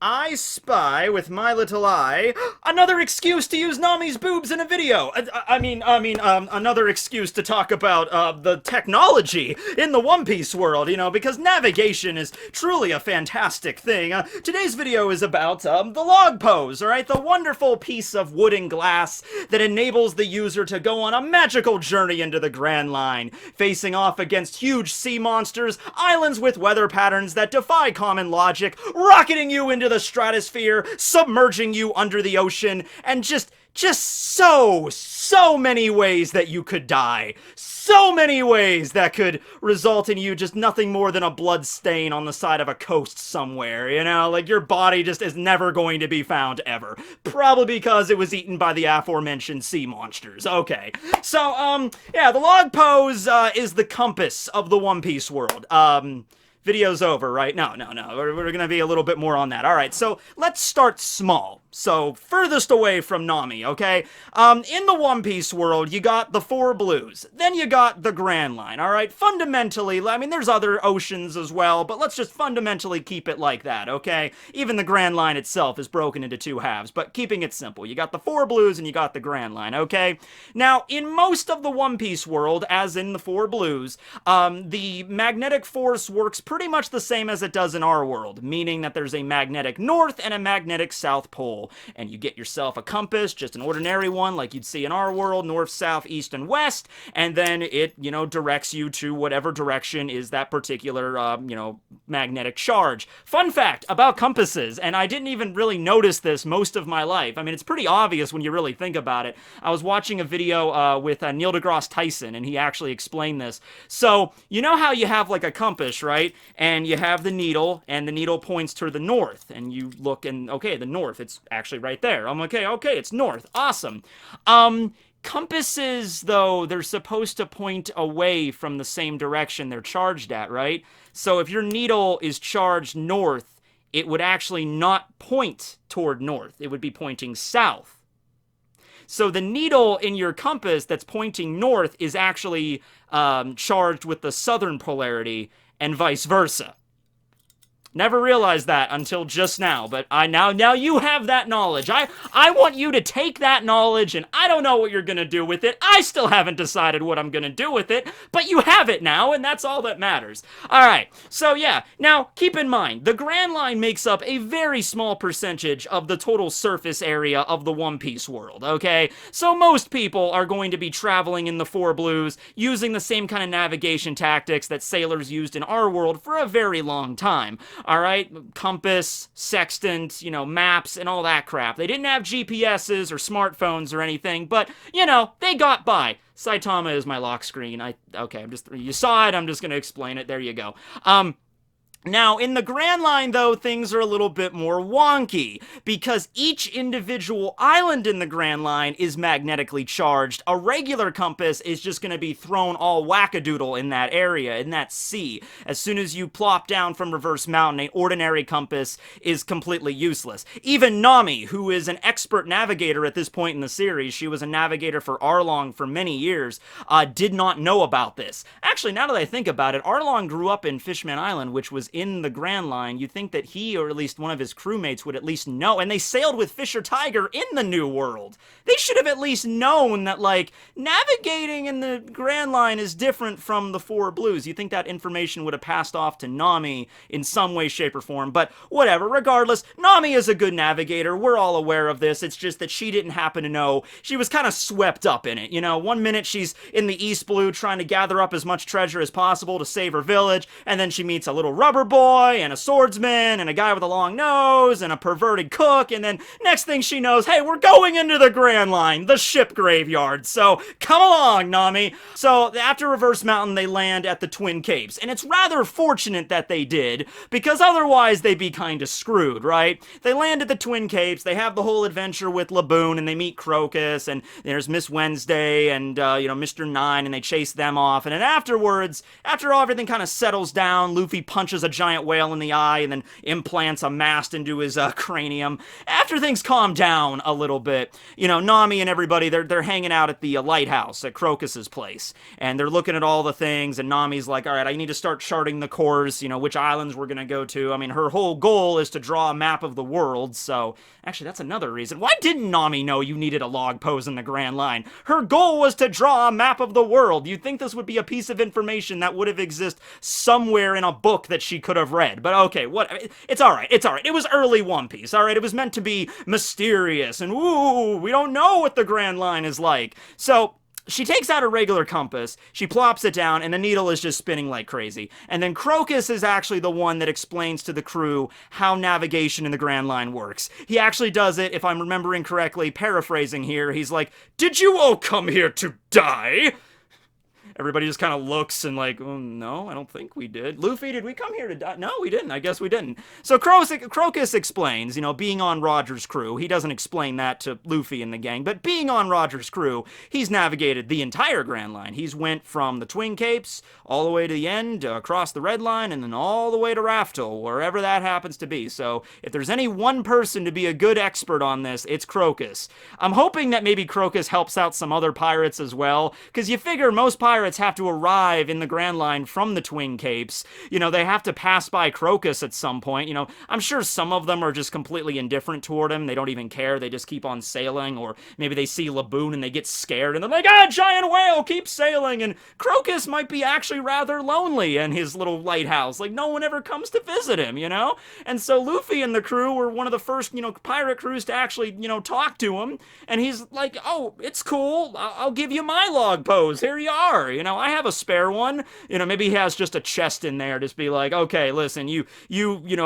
I spy with my little eye another excuse to use Nami's boobs in a video. Another excuse to talk about the technology in the One Piece world, because navigation is truly a fantastic thing. Today's video is about the log pose, alright? The wonderful piece of wood and glass that enables the user to go on a magical journey into the Grand Line, facing off against huge sea monsters, islands with weather patterns that defy common logic, rocketing you into the stratosphere, submerging you under the ocean, and just so many ways that you could die. So many ways that could result in you just nothing more than a blood stain on the side of a coast somewhere, like your body just is never going to be found ever. Probably because it was eaten by the aforementioned sea monsters. Okay. So, yeah, the log pose, is the compass of the One Piece world. Video's over, right? No. We're gonna be a little bit more on that. Alright, so let's start small. So, furthest away from Nami, okay? In the One Piece world, you got the Four Blues. Then you got the Grand Line, alright? Fundamentally, there's other oceans as well, but let's just fundamentally keep it like that, okay? Even the Grand Line itself is broken into two halves, but keeping it simple. You got the Four Blues and you got the Grand Line, okay? Now, in most of the One Piece world, as in the Four Blues, the magnetic force works pretty much the same as it does in our world, meaning that there's a magnetic north and a magnetic south pole. And you get yourself a compass, just an ordinary one like you'd see in our world, north, south, east, and west, and then it, directs you to whatever direction is that particular, magnetic charge. Fun fact about compasses, and I didn't even really notice this most of my life. It's pretty obvious when you really think about it. I was watching a video with Neil deGrasse Tyson, and he actually explained this. So, you know how you have like a compass, right? And you have the needle, and the needle points to the north, and you look and, okay, the north, it's actually right there. I'm okay, it's north. Awesome. Compasses, though, they're supposed to point away from the same direction they're charged at, right? So if your needle is charged north, it would actually not point toward north. It would be pointing south. So the needle in your compass that's pointing north is actually charged with the southern polarity, and vice versa. Never realized that until just now, but now you have that knowledge. I want you to take that knowledge, and I don't know what you're gonna do with it. I still haven't decided what I'm gonna do with it, but you have it now, and that's all that matters. Alright, so yeah, now keep in mind, the Grand Line makes up a very small percentage of the total surface area of the One Piece world, okay? So most people are going to be traveling in the Four Blues, using the same kind of navigation tactics that sailors used in our world for a very long time. Alright, compass, sextant, maps, and all that crap. They didn't have GPSs or smartphones or anything, but, they got by. Saitama is my lock screen. You saw it, I'm just gonna explain it. There you go. Now, in the Grand Line, though, things are a little bit more wonky, because each individual island in the Grand Line is magnetically charged. A regular compass is just going to be thrown all wackadoodle in that area, in that sea. As soon as you plop down from Reverse Mountain, an ordinary compass is completely useless. Even Nami, who is an expert navigator at this point in the series, she was a navigator for Arlong for many years, did not know about this. Actually, now that I think about it, Arlong grew up in Fishman Island, which was in the Grand Line. You'd think that he, or at least one of his crewmates, would at least know. And they sailed with Fisher Tiger in the New World. They should have at least known that, navigating in the Grand Line is different from the Four Blues. You'd think that information would have passed off to Nami in some way, shape, or form. But whatever, regardless, Nami is a good navigator. We're all aware of this. It's just that she didn't happen to know. She was kind of swept up in it. 1 minute she's in the East Blue trying to gather up as much treasure as possible to save her village, and then she meets a little rubber boy, and a swordsman, and a guy with a long nose, and a perverted cook, and then next thing she knows, hey, we're going into the Grand Line, the ship graveyard, so come along, Nami. So after Reverse Mountain, they land at the Twin Capes, and it's rather fortunate that they did, because otherwise they'd be kind of screwed, right? They land at the Twin Capes, they have the whole adventure with Laboon, and they meet Crocus, and there's Miss Wednesday, and, Mr. Nine, and they chase them off, and then afterwards, after everything kind of settles down, Luffy punches a giant whale in the eye and then implants a mast into his cranium. After things calm down a little bit, Nami and everybody, they're hanging out at the lighthouse at Crocus's place, and they're looking at all the things, and Nami's like, all right, I need to start charting the course, which islands we're gonna go to. I mean, her whole goal is to draw a map of the world, so actually that's another reason. Why didn't Nami know you needed a log pose in the Grand Line? Her goal was to draw a map of the world. You'd think this would be a piece of information that would have existed somewhere in a book that she could have read, but okay, it's alright, it was early One Piece, alright, it was meant to be mysterious, and ooh, we don't know what the Grand Line is like. So she takes out a regular compass, she plops it down, and the needle is just spinning like crazy. And then Crocus is actually the one that explains to the crew how navigation in the Grand Line works. He actually does it, if I'm remembering correctly, paraphrasing here, he's like, "Did you all come here to die?" Everybody just kind of looks and like, oh, no, I don't think we did. Luffy, did we come here to die? No, we didn't. I guess we didn't. So Crocus explains, being on Roger's crew. He doesn't explain that to Luffy and the gang, but being on Roger's crew, he's navigated the entire Grand Line. He's went from the Twin Capes all the way to the end, across the Red Line, and then all the way to Raftel, wherever that happens to be. So if there's any one person to be a good expert on this, it's Crocus. I'm hoping that maybe Crocus helps out some other pirates as well, because you figure most pirates have to arrive in the Grand Line from the Twin Capes. They have to pass by Crocus at some point. I'm sure some of them are just completely indifferent toward him. They don't even care. They just keep on sailing, or maybe they see Laboon and they get scared and they're like, giant whale, keep sailing. And Crocus might be actually rather lonely in his little lighthouse. Like, no one ever comes to visit him, And so Luffy and the crew were one of the first, pirate crews to actually, talk to him. And he's like, oh, it's cool. I'll give you my log pose. Here you are. I have a spare one. Maybe he has just a chest in there. Just be like, okay, listen, you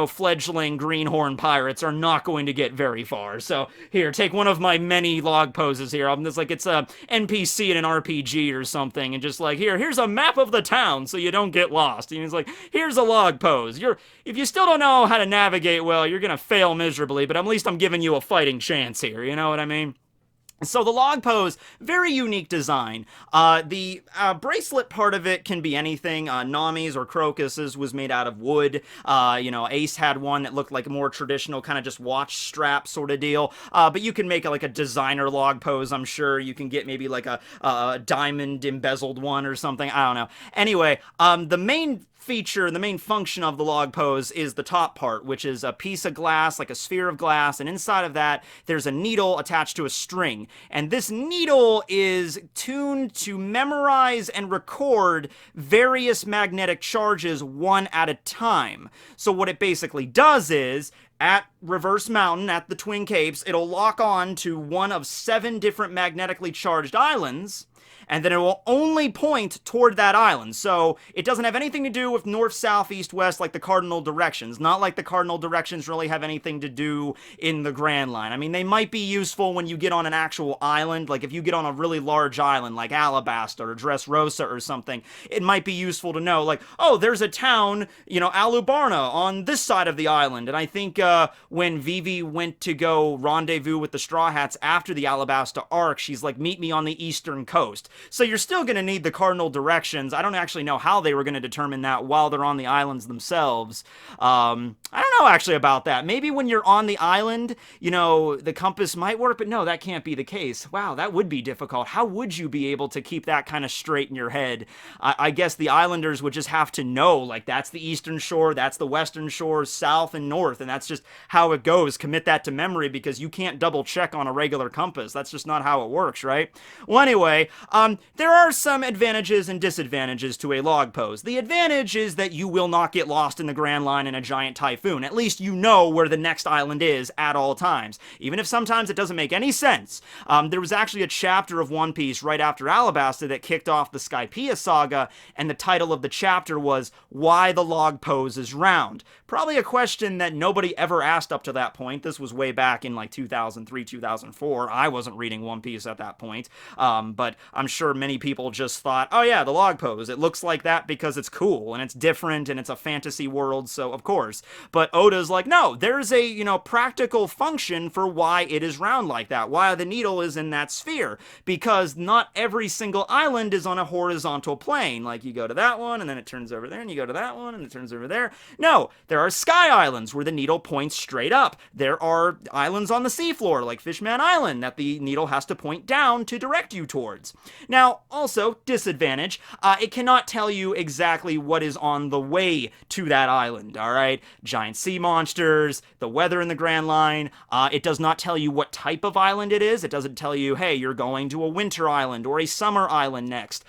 fledgling greenhorn pirates are not going to get very far. So here, take one of my many log poses here. I'm just like, it's a NPC in an RPG or something, and just like, here's a map of the town so you don't get lost. And he's like, here's a log pose. If you still don't know how to navigate well, you're gonna fail miserably, but at least I'm giving you a fighting chance here. You know what I mean? So the log pose, very unique design. The bracelet part of it can be anything. Nami's or Crocus's was made out of wood. Ace had one that looked like a more traditional kind of just watch strap sort of deal. But you can make it like a designer log pose, I'm sure. You can get maybe like a diamond embezzled one or something. I don't know. Anyway, the main feature, the main function of the log pose is the top part, which is a piece of glass, like a sphere of glass, and inside of that there's a needle attached to a string, and this needle is tuned to memorize and record various magnetic charges one at a time. So what it basically does is, at Reverse Mountain, at the Twin Capes, it'll lock on to one of 7 different magnetically charged islands, and then it will only point toward that island. So it doesn't have anything to do with north, south, east, west, like the cardinal directions. Not like the cardinal directions really have anything to do in the Grand Line. I mean, they might be useful when you get on an actual island. Like if you get on a really large island, like Alabasta or Dressrosa or something, it might be useful to know, like, oh, there's a town, Alubarna on this side of the island. And I think when Vivi went to go rendezvous with the Straw Hats after the Alabasta arc, she's like, meet me on the eastern coast. So you're still going to need the cardinal directions. I don't actually know how they were going to determine that while they're on the islands themselves. I don't know actually about that. Maybe when you're on the island, the compass might work, but no, that can't be the case. Wow, that would be difficult. How would you be able to keep that kind of straight in your head? I guess the islanders would just have to know, like, that's the eastern shore, that's the western shore, south and north, and that's just how it goes. Commit that to memory, because you can't double check on a regular compass. That's just not how it works, right? Well, anyway, there are some advantages and disadvantages to a log pose. The advantage is that you will not get lost in the Grand Line in a giant typhoon. At least you know where the next island is at all times, even if sometimes it doesn't make any sense. There was actually a chapter of One Piece right after Alabasta that kicked off the Skypiea saga, and the title of the chapter was Why the Log Pose is Round. Probably a question that nobody ever asked up to that point. This was way back in like 2003, 2004. I wasn't reading One Piece at that point, but I'm sure many people just thought, oh yeah, the log pose, it looks like that because it's cool and it's different and it's a fantasy world, so of course. But Oda's like, no, there's a, practical function for why it is round like that, why the needle is in that sphere, because not every single island is on a horizontal plane. Like, you go to that one, and then it turns over there, and you go to that one, and it turns over there. No, there are sky islands where the needle points straight up. There are islands on the seafloor, like Fishman Island, that the needle has to point down to direct you towards. Now, also, disadvantage, it cannot tell you exactly what is on the way to that island, alright? Giant sea monsters, the weather in the Grand Line, it does not tell you what type of island it is. It doesn't tell you, hey, you're going to a winter island or a summer island next.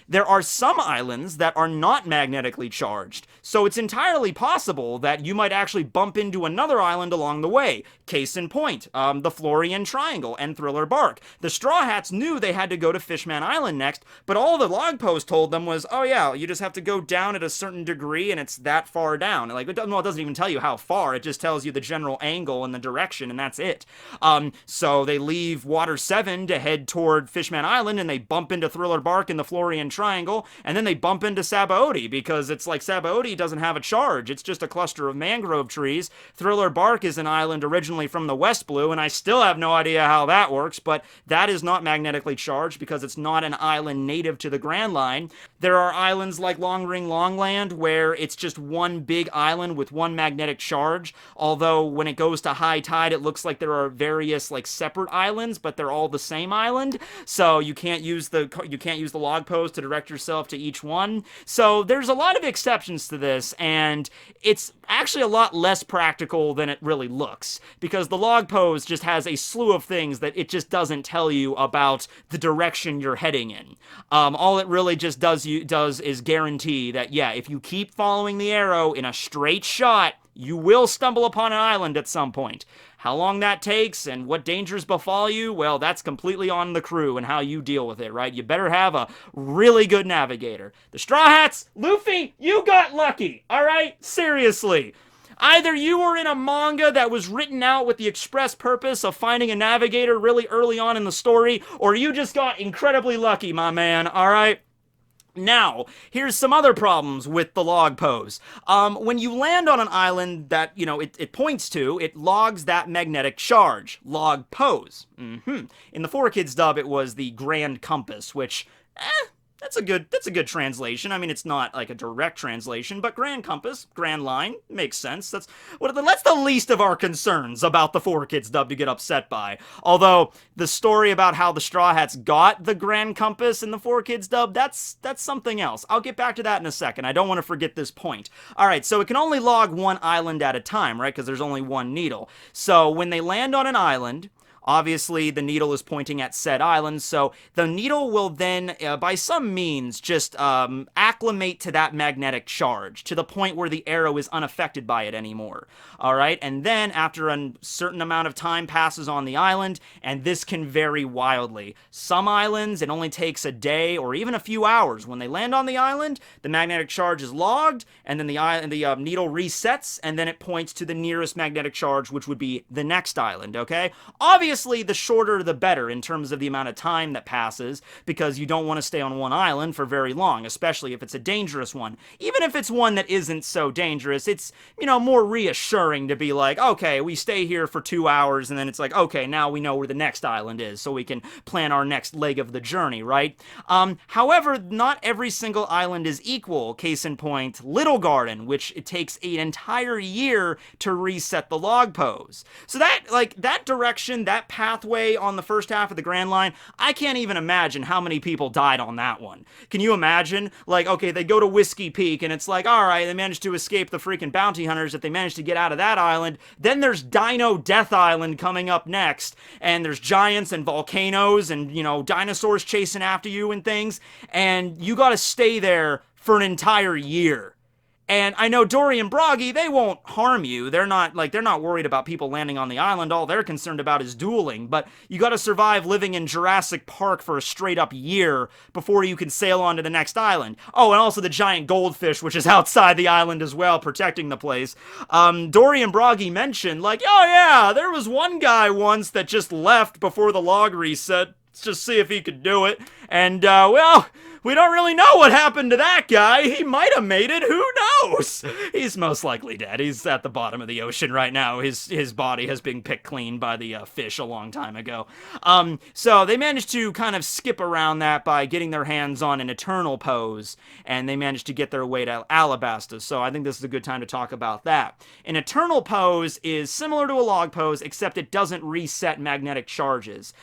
There are some islands that are not magnetically charged, so it's entirely possible that you might actually bump into another island along the way. Case in point, the Florian Triangle and Thriller Bark. The Straw Hats knew they had to go to Fishman Island next, but all the log post told them was, oh yeah, you just have to go down at a certain degree and it's that far down. Like, it doesn't even tell you how far, it just tells you the general angle and the direction, and that's it. So they leave Water 7 to head toward Fishman Island, and they bump into Thriller Bark in the Florian Triangle, and then they bump into Sabaody, because it's like Sabaody doesn't have a charge, it's just a cluster of mangrove trees. Thriller Bark is an island originally from the West Blue, and I still have no idea how that works, but that is not magnetically charged because it's not an island native to the Grand Line. There are islands like Long Ring Longland where it's just one big island with one magnetic charge, although when it goes to high tide it looks like there are various like separate islands, but they're all the same island, so you can't use the log post to direct yourself to each one. So there's a lot of exceptions to this, and it's actually a lot less practical than it really looks, because the log post just has a slew of things that it just doesn't tell you about the direction you're heading in. All it really just does is guarantee that, yeah, if you keep following the arrow in a straight shot, you will stumble upon an island at some point. How long that takes and what dangers befall you, well, that's completely on the crew and how you deal with it, right? You better have a really good navigator. The Straw Hats, Luffy, you got lucky, alright? Seriously. Either you were in a manga that was written out with the express purpose of finding a navigator really early on in the story, or you just got incredibly lucky, my man, alright? Now, here's some other problems with the log pose. When you land on an island that, it points to, it logs that magnetic charge. Log pose. In the 4Kids dub, it was the Grand Compass, which, that's a good translation. I mean, it's not like a direct translation, but Grand Compass, Grand Line, makes sense. That's the least of our concerns about the 4Kids dub to get upset by. Although, the story about how the Straw Hats got the Grand Compass in the 4Kids dub, that's something else. I'll get back to that in a second. I don't want to forget this point. Alright, so it can only log one island at a time, right? Because there's only one needle. So, when they land on an island, obviously, the needle is pointing at said island, so the needle will then, by some means, just acclimate to that magnetic charge, to the point where the arrow is unaffected by it anymore. Alright, and then, after a certain amount of time passes on the island, and this can vary wildly. Some islands, it only takes a day, or even a few hours. When they land on the island, the magnetic charge is logged, and then the needle resets, and then it points to the nearest magnetic charge, which would be the next island, okay? Obviously, the shorter the better in terms of the amount of time that passes, because you don't want to stay on one island for very long, especially if it's a dangerous one. Even if it's one that isn't so dangerous, it's, more reassuring to be like, okay, we stay here for 2 hours, and then it's like, okay, now we know where the next island is, so we can plan our next leg of the journey, right? However, not every single island is equal. Case in point, Little Garden, which it takes an entire year to reset the log pose. So that direction, that pathway on the first half of the Grand Line, I can't even imagine how many people died on that one. Can you imagine? Like, okay, they go to Whiskey Peak, and it's like, alright, they managed to escape the freaking bounty hunters if they managed to get out of that island. Then there's Dino Death Island coming up next, and there's giants and volcanoes and, dinosaurs chasing after you and things, and you gotta stay there for an entire year. And I know Dory and Broggy, they won't harm you. They're not worried about people landing on the island. All they're concerned about is dueling. But you gotta survive living in Jurassic Park for a straight up year before you can sail on to the next island. Oh, and also the giant goldfish, which is outside the island as well, protecting the place. Dory and Broggy mentioned, like, oh yeah, there was one guy once that just left before the log reset. Let's just see if he could do it. And, well, We don't really know what happened to that guy. He might have made it. Who knows? He's most likely dead. He's at the bottom of the ocean right now. His body has been picked clean by the fish a long time ago. So they managed to kind of skip around that by getting their hands on an eternal pose, and they managed to get their way to Alabasta. So I think this is a good time to talk about that. An eternal pose is similar to a log pose, except it doesn't reset magnetic charges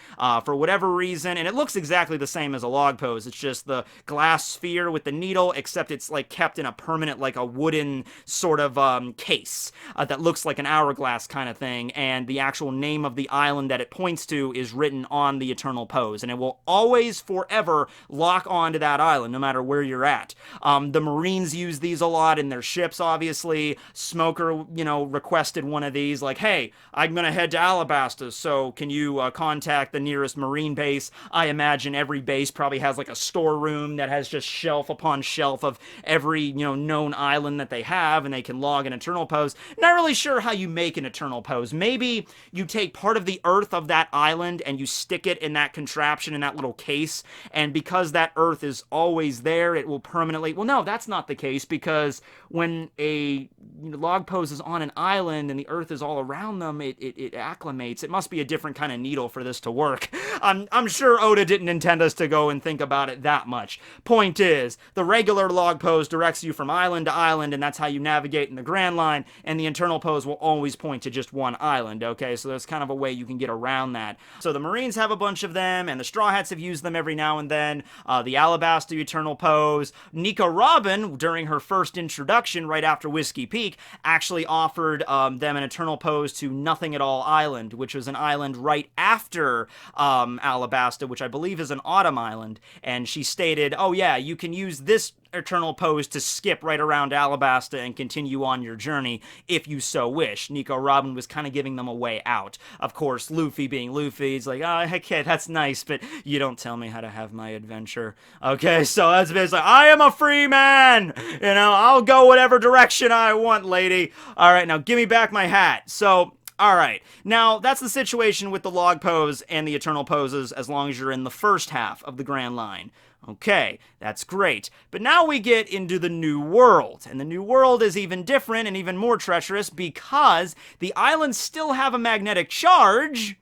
for whatever reason, and it looks exactly the same as a log pose. It's just the glass sphere with the needle, except it's like kept in a permanent, like a wooden sort of case that looks like an hourglass kind of thing, and the actual name of the island that it points to is written on the eternal pose, and it will always forever lock onto that island no matter where you're at. The Marines use these a lot in their ships, obviously. Smoker, requested one of these, like, hey, I'm gonna head to Alabasta, so can you contact the nearest Marine base? I imagine every base probably has like a storeroom that has just shelf upon shelf of every, known island that they have, and they can log an eternal pose. Not really sure how you make an eternal pose. Maybe you take part of the earth of that island and you stick it in that contraption, in that little case, and because that earth is always there, it will permanently... Well, no, that's not the case, because when a log pose is on an island and the earth is all around them, it acclimates. It must be a different kind of needle for this to work. I'm sure Oda didn't intend us to go and think about it that much. Point is, the regular log pose directs you from island to island, and that's how you navigate in the Grand Line, and the eternal pose will always point to just one island, okay? So there's kind of a way you can get around that. So the Marines have a bunch of them, and the Straw Hats have used them every now and then. The Alabasta eternal pose. Nico Robin, during her first introduction right after Whiskey Peak, actually offered them an eternal pose to Nothing at All Island, which was an island right after Alabasta, which I believe is an autumn island, and she stated, oh yeah, you can use this eternal pose to skip right around Alabasta and continue on your journey if you so wish. Nico Robin was kind of giving them a way out. Of course, Luffy being Luffy, he's like, oh, okay, that's nice, but you don't tell me how to have my adventure. Okay, so that's basically, I am a free man! I'll go whatever direction I want, lady. Alright, now give me back my hat. So... Alright, now that's the situation with the log pose and the eternal poses as long as you're in the first half of the Grand Line. Okay, that's great. But now we get into the New World, and the New World is even different and even more treacherous because the islands still have a magnetic charge.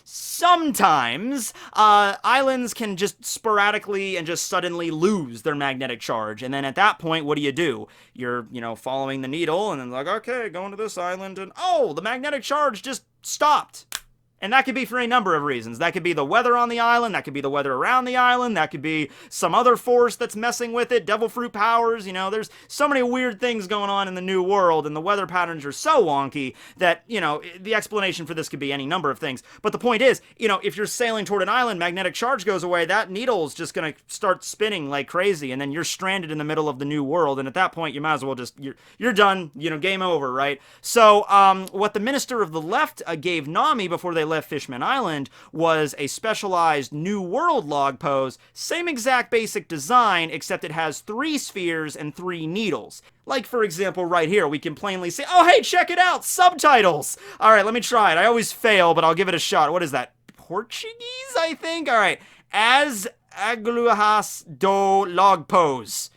Sometimes, islands can just sporadically and just suddenly lose their magnetic charge, and then at that point, what do? You're, following the needle, and then like, okay, going to this island, and oh, the magnetic charge just stopped. And that could be for any number of reasons. That could be the weather on the island, that could be the weather around the island, that could be some other force that's messing with it, devil fruit powers, there's so many weird things going on in the New World, and the weather patterns are so wonky that, the explanation for this could be any number of things. But the point is, if you're sailing toward an island, magnetic charge goes away, that needle's just gonna start spinning like crazy, and then you're stranded in the middle of the New World, and at that point, you might as well just, you're done, game over, right? So, what the Minister of the Left gave Nami before they left Fishman Island was a specialized New World log pose, same exact basic design, except it has 3 spheres and 3 needles. Like, for example, right here, we can plainly see, oh, hey, check it out, subtitles! Alright, let me try it. I always fail, but I'll give it a shot. What is that? Portuguese, I think? Alright. As agluhas do log pose.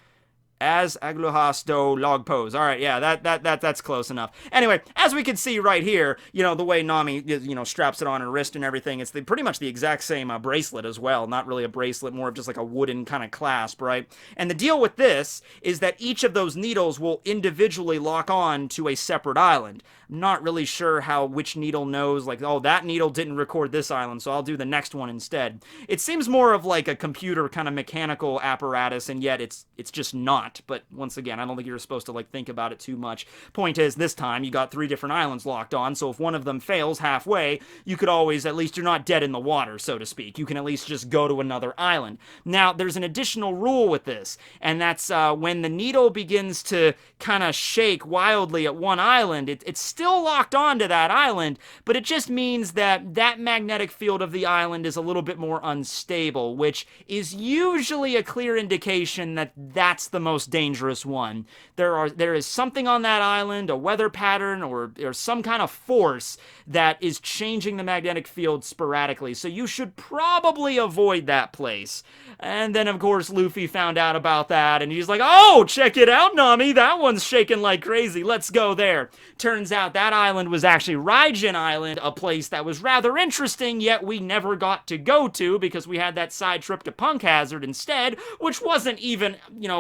As agluhas do log pose. Alright, yeah, that's close enough. Anyway, as we can see right here, the way Nami, straps it on her wrist and everything, it's pretty much the exact same bracelet as well. Not really a bracelet, more of just like a wooden kind of clasp, right? And the deal with this is that each of those needles will individually lock on to a separate island. I'm not really sure which needle knows, like, oh, that needle didn't record this island, so I'll do the next one instead. It seems more of like a computer kind of mechanical apparatus, and yet it's just not. But once again, I don't think you're supposed to think about it too much. Point is, this time you got 3 different islands locked on, so if one of them fails halfway, you could always, at least you're not dead in the water, so to speak. You can at least just go to another island. Now, there's an additional rule with this, and that's when the needle begins to kind of shake wildly at one island, it's still locked onto that island, but it just means that that magnetic field of the island is a little bit more unstable, which is usually a clear indication that that's the most most dangerous one. There is something on that island, a weather pattern or some kind of force that is changing the magnetic field sporadically. So you should probably avoid that place. And then, of course, Luffy found out about that, and he's like, oh, check it out, Nami, that one's shaking like crazy, let's go there. Turns out that island was actually Raijin Island, a place that was rather interesting, yet we never got to go to because we had that side trip to Punk Hazard instead, which wasn't even,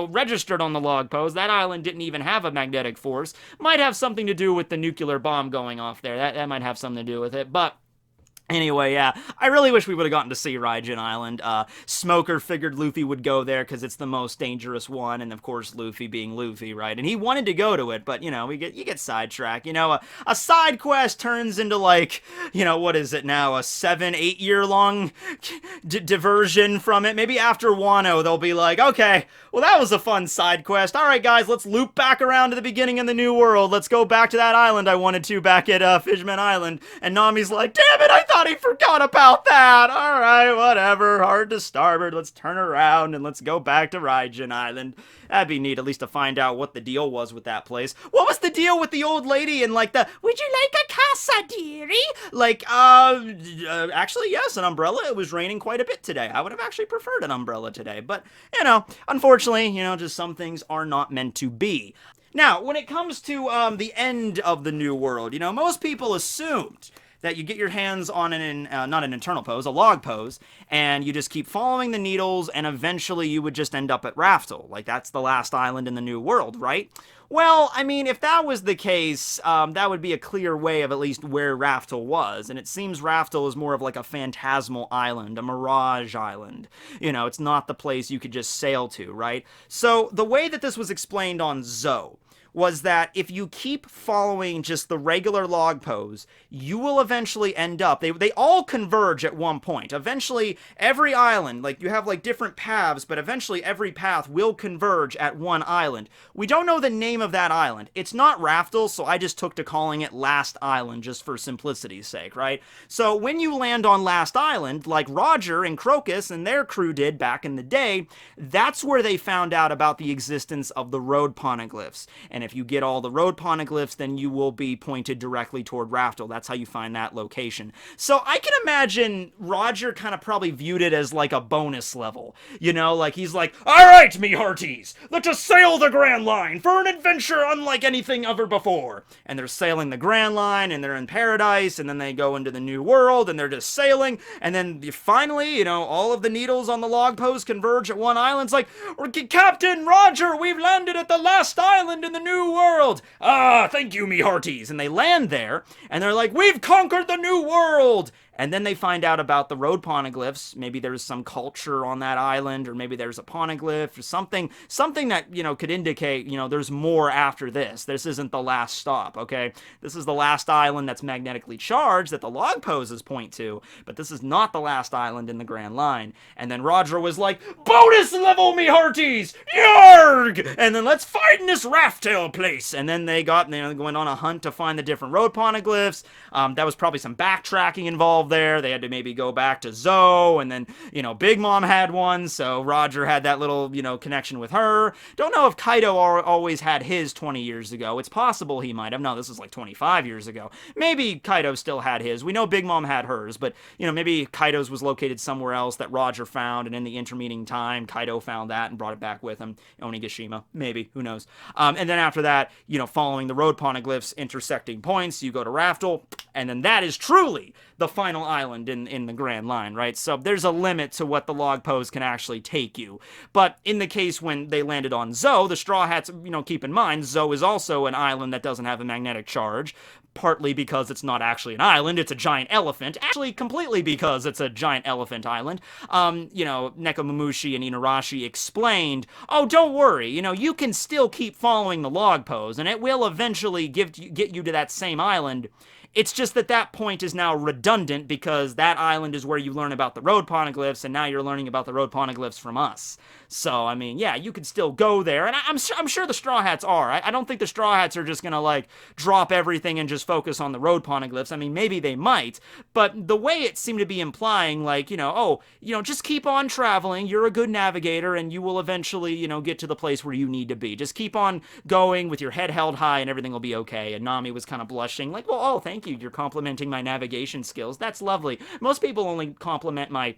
registered on the log post. That island didn't even have a magnetic force. Might have something to do with the nuclear bomb going off there. That might have something to do with it, but anyway, yeah, I really wish we would have gotten to see Raijin Island. Smoker figured Luffy would go there because it's the most dangerous one, and of course Luffy being Luffy, right? And he wanted to go to it, but, you get sidetracked. A side quest turns into, like, what is it now, a 7-8 year long diversion from it. Maybe after Wano, they'll be like, okay, well, that was a fun side quest. All right, guys, let's loop back around to the beginning of the New World. Let's go back to that island I wanted to back at Fishman Island. And Nami's like, damn it, I thought he forgot about that. All right, whatever. Hard to starboard. Let's turn around and let's go back to Raijin Island. That'd be neat, at least to find out what the deal was with that place. What was the deal with the old lady and, like, would you like a casa, dearie? Like, actually, yes, an umbrella. It was raining quite a bit today. I would have actually preferred an umbrella today. But, unfortunately, just some things are not meant to be. Now, when it comes to the end of the New World, most people assumed that you get your hands on not an internal pose, a log pose, and you just keep following the needles, and eventually you would just end up at Raftel. Like, that's the last island in the New World, right? Well, I mean, if that was the case, that would be a clear way of at least where Raftel was, and it seems Raftel is more of like a phantasmal island, a mirage island. It's not the place you could just sail to, right? So, the way that this was explained on Zou was that if you keep following just the regular log pose, you will eventually end up, they all converge at one point. Eventually, every island, like, you have, like, different paths, but eventually every path will converge at one island. We don't know the name of that island. It's not Raftel, so I just took to calling it Last Island, just for simplicity's sake, right? So, when you land on Last Island, like Roger and Crocus and their crew did back in the day, that's where they found out about the existence of the road poneglyphs. And if you get all the road poneglyphs, then you will be pointed directly toward Raftel. That's how you find that location. So I can imagine Roger kind of probably viewed it as like a bonus level. Like he's like, all right, me hearties, let us sail the Grand Line for an adventure unlike anything ever before. And they're sailing the Grand Line, and they're in paradise, and then they go into the New World, and they're just sailing, and then finally, all of the needles on the log post converge at one island. It's like, Captain Roger, we've landed at the last island in the New World. Ah, thank you, me hearties. And they land there, and they're like, we've conquered the New World. And then they find out about the road poneglyphs. Maybe there's some culture on that island, or maybe there's a poneglyph, or something that, could indicate, there's more after this. This isn't the last stop, okay? This is the last island that's magnetically charged that the log poses point to, but this is not the last island in the Grand Line. And then Roger was like, bonus level, me hearties! Yarg! And then let's find this Raftel place. And then they went on a hunt to find the different road poneglyphs. That was probably some backtracking involved there. They had to maybe go back to Zou, and then, Big Mom had one, so Roger had that little, connection with her. Don't know if Kaido always had his 20 years ago. It's possible he might have. No, this is like 25 years ago. Maybe Kaido still had his. We know Big Mom had hers, but, maybe Kaido's was located somewhere else that Roger found, and in the intervening time, Kaido found that and brought it back with him. Onigashima, maybe, who knows. And then after that, following the road poneglyphs intersecting points, you go to Raftel, and then that is truly the final island in the Grand Line, right? So there's a limit to what the log pose can actually take you. But in the case when they landed on Zou, the Straw Hats, keep in mind, Zou is also an island that doesn't have a magnetic charge, partly because it's not actually an island, it's a giant elephant, actually completely because it's a giant elephant island. Nekomamushi and Inuarashi explained, oh, don't worry, you can still keep following the log pose, and it will eventually get you to that same island. It's just that that point is now redundant because that island is where you learn about the road poneglyphs, and now you're learning about the road poneglyphs from us. So, I mean, yeah, you could still go there, and I'm sure the Straw Hats are. I don't think the Straw Hats are just gonna, like, drop everything and just focus on the road poneglyphs. I mean, maybe they might, but the way it seemed to be implying, like, just keep on traveling, you're a good navigator, and you will eventually, get to the place where you need to be. Just keep on going with your head held high, and everything will be okay. And Nami was kind of blushing, like, well, oh, thank you, you're complimenting my navigation skills. That's lovely. Most people only compliment my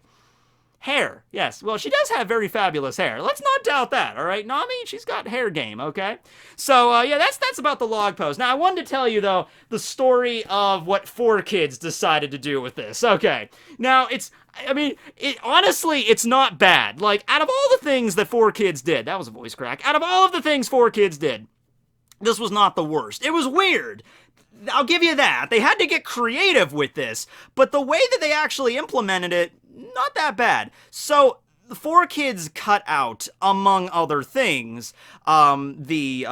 hair. Yes, well, she does have very fabulous hair. Let's not doubt that, all right? Nami, she's got hair game, okay? So, yeah, that's about the log post. Now, I wanted to tell you, though, the story of what 4Kids decided to do with this. Okay, now, honestly, it's not bad. Like, out of all the things that 4Kids did, that was a voice crack, out of all of the things 4Kids did, this was not the worst. It was weird. I'll give you that. They had to get creative with this, but the way that they actually implemented it, not that bad. So, the 4Kids cut out, among other things, the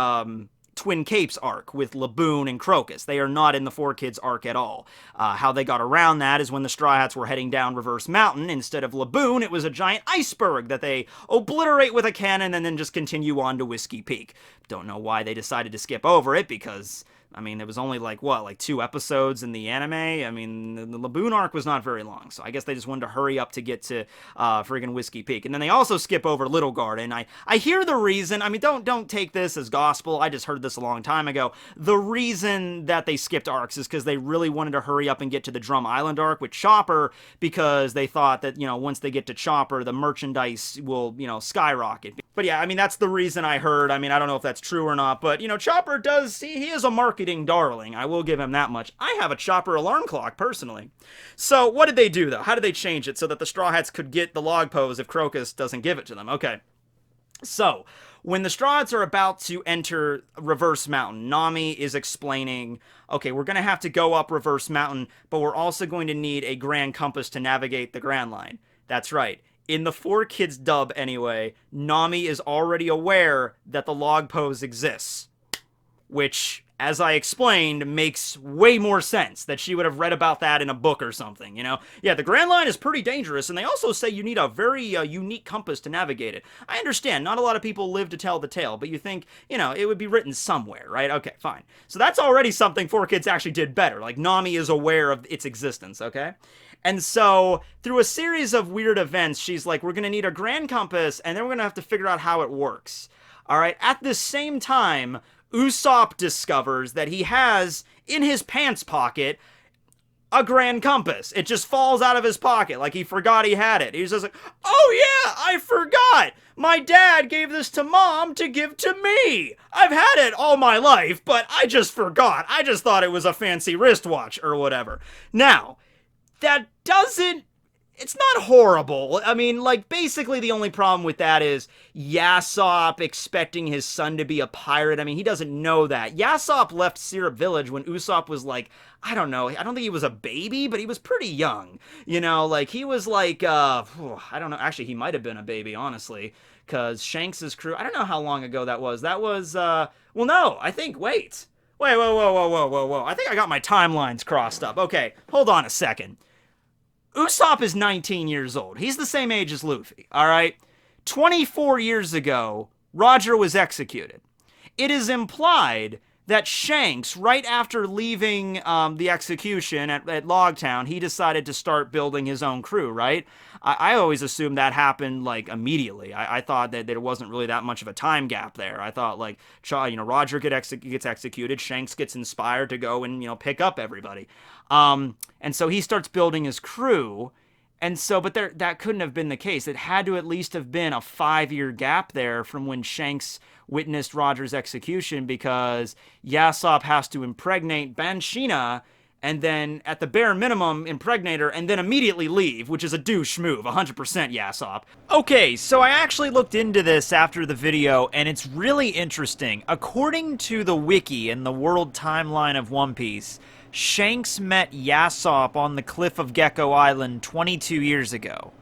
Twin Capes arc with Laboon and Crocus. They are not in the 4Kids arc at all. How they got around that is when the Straw Hats were heading down Reverse Mountain, instead of Laboon, it was a giant iceberg that they obliterate with a cannon and then just continue on to Whiskey Peak. Don't know why they decided to skip over it, because there was only, like 2 episodes in the anime? The Laboon arc was not very long, so I guess they just wanted to hurry up to get to friggin' Whiskey Peak. And then they also skip over Little Garden. I hear the reason, don't take this as gospel, I just heard this a long time ago. The reason that they skipped arcs is because they really wanted to hurry up and get to the Drum Island arc with Chopper, because they thought that, once they get to Chopper, the merchandise will, skyrocket. But yeah, that's the reason I heard. I don't know if that's true or not, but, Chopper does, he is a marketing darling. I will give him that much. I have a Chopper alarm clock, personally. So, what did they do, though? How did they change it so that the Straw Hats could get the log pose if Crocus doesn't give it to them? Okay. So, when the Straw Hats are about to enter Reverse Mountain, Nami is explaining, okay, we're going to have to go up Reverse Mountain, but we're also going to need a Grand Compass to navigate the Grand Line. That's right. In the 4Kids dub, anyway, Nami is already aware that the log pose exists, which, as I explained, makes way more sense, that she would have read about that in a book or something, Yeah, the Grand Line is pretty dangerous, and they also say you need a very unique compass to navigate it. I understand, not a lot of people live to tell the tale, but you think, it would be written somewhere, right? Okay, fine. So that's already something 4Kids actually did better. Like, Nami is aware of its existence, okay? And so, through a series of weird events, she's like, we're going to need a Grand Compass, and then we're going to have to figure out how it works. All right, at the same time, Usopp discovers that he has, in his pants pocket, a Grand Compass. It just falls out of his pocket, like he forgot he had it. He's just like, oh yeah, I forgot! My dad gave this to Mom to give to me! I've had it all my life, but I just forgot. I just thought it was a fancy wristwatch, or whatever. Now, that doesn't... It's not horrible. Basically the only problem with that is Yasopp expecting his son to be a pirate. He doesn't know that. Yasopp left Syrup Village when Usopp was I don't know. I don't think he was a baby, but he was pretty young. He was I don't know. Actually, he might have been a baby, honestly, because Shanks's crew, I don't know how long ago that was. That was, well, no, I think, wait. Whoa. I think I got my timelines crossed up. Okay, hold on a second. Usopp is 19 years old. He's the same age as Luffy, all right? 24 years ago, Roger was executed. It is implied that Shanks, right after leaving the execution at Logtown, he decided to start building his own crew, right? I always assumed that happened, immediately. I thought that there wasn't really that much of a time gap there. I thought, Roger gets executed, Shanks gets inspired to go and, pick up everybody. And so he starts building his crew, and so, but that couldn't have been the case. It had to at least have been a 5-year gap there from when Shanks witnessed Roger's execution, because Yasopp has to impregnate Banshina, and then, at the bare minimum, impregnate her, and then immediately leave, which is a douche move, 100% Yasopp. Okay, so I actually looked into this after the video, and it's really interesting. According to the wiki and the world timeline of One Piece, Shanks met Yasopp on the cliff of Gecko Island 22 years ago.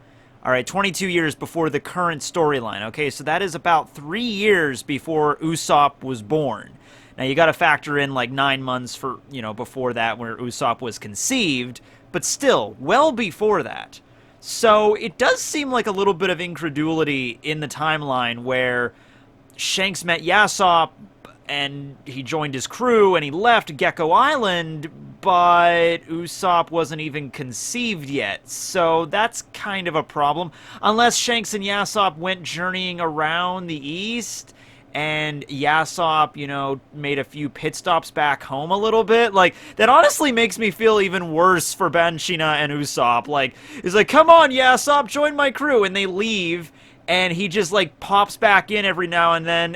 Alright, 22 years before the current storyline. Okay, so that is about 3 years before Usopp was born. Now you got to factor in like 9 months for, before that where Usopp was conceived, but still, well before that. So it does seem like a little bit of incredulity in the timeline where Shanks met Yasopp and he joined his crew and he left Gecko Island, but Usopp wasn't even conceived yet. So that's kind of a problem. Unless Shanks and Yasopp went journeying around the east and Yasopp, made a few pit stops back home a little bit. Like, that honestly makes me feel even worse for Banshina and Usopp. Like, he's like, come on, Yasopp, join my crew. And they leave, and he just, like, pops back in every now and then,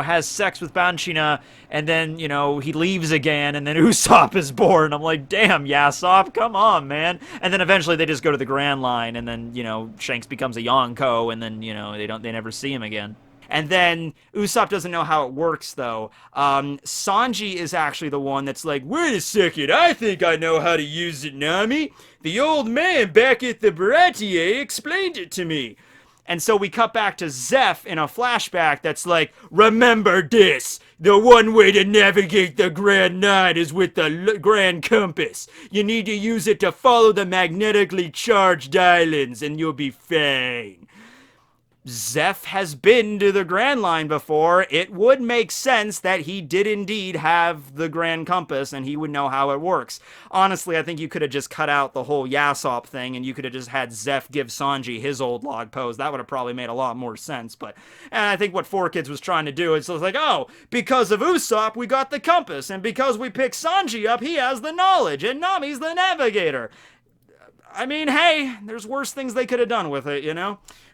has sex with Banshina, and then, he leaves again, and then Usopp is born. I'm like, damn, Yasopp, come on, man. And then eventually they just go to the Grand Line, and then, Shanks becomes a Yonko, and then, they never see him again. And then Usopp doesn't know how it works, though. Sanji is actually the one that's like, wait a second, I think I know how to use it, Nami. The old man back at the Baratier explained it to me. And so we cut back to Zeph in a flashback that's like, remember this, the one way to navigate the Grand Nine is with the Grand Compass. You need to use it to follow the magnetically charged islands and you'll be fine. Zeph has been to the Grand Line before. It would make sense that he did indeed have the Grand Compass and he would know how it works. Honestly, I think you could have just cut out the whole Yasopp thing and you could have just had Zeph give Sanji his old log pose. That would have probably made a lot more sense. And I think what 4Kids was trying to do is like, oh, because of Usopp, we got the compass. And because we picked Sanji up, he has the knowledge. And Nami's the navigator. I mean, hey, there's worse things they could have done with it,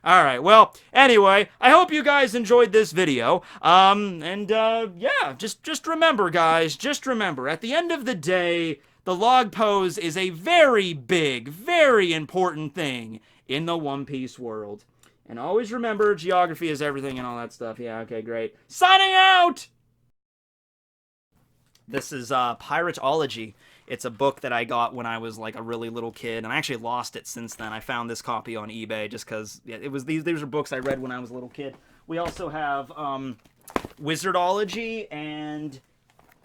Alright, well, anyway, I hope you guys enjoyed this video. Yeah, just remember, guys, just remember, at the end of the day, the log pose is a very big, very important thing in the One Piece world. And always remember, geography is everything and all that stuff. Yeah, okay, great. Signing out! This is Piratology. It's a book that I got when I was like a really little kid, and I actually lost it since then. I found this copy on eBay just because these are books I read when I was a little kid. We also have Wizardology and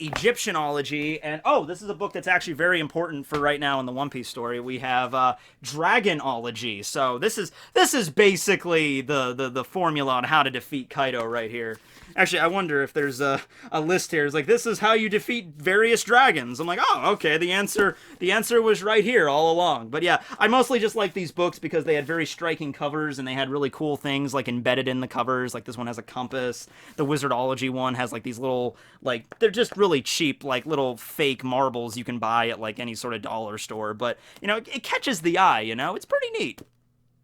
Egyptianology, and oh, this is a book that's actually very important for right now in the One Piece story. We have Dragonology. So this is basically the formula on how to defeat Kaido right here. Actually, I wonder if there's a list here. It's like, this is how you defeat various dragons. I'm like, oh, okay, the answer was right here all along. But yeah, I mostly just like these books because they had very striking covers and they had really cool things like embedded in the covers. Like this one has a compass. The Wizardology one has like these little, like, they're just really cheap, like little fake marbles you can buy at like any sort of dollar store. But, it catches the eye, it's pretty neat.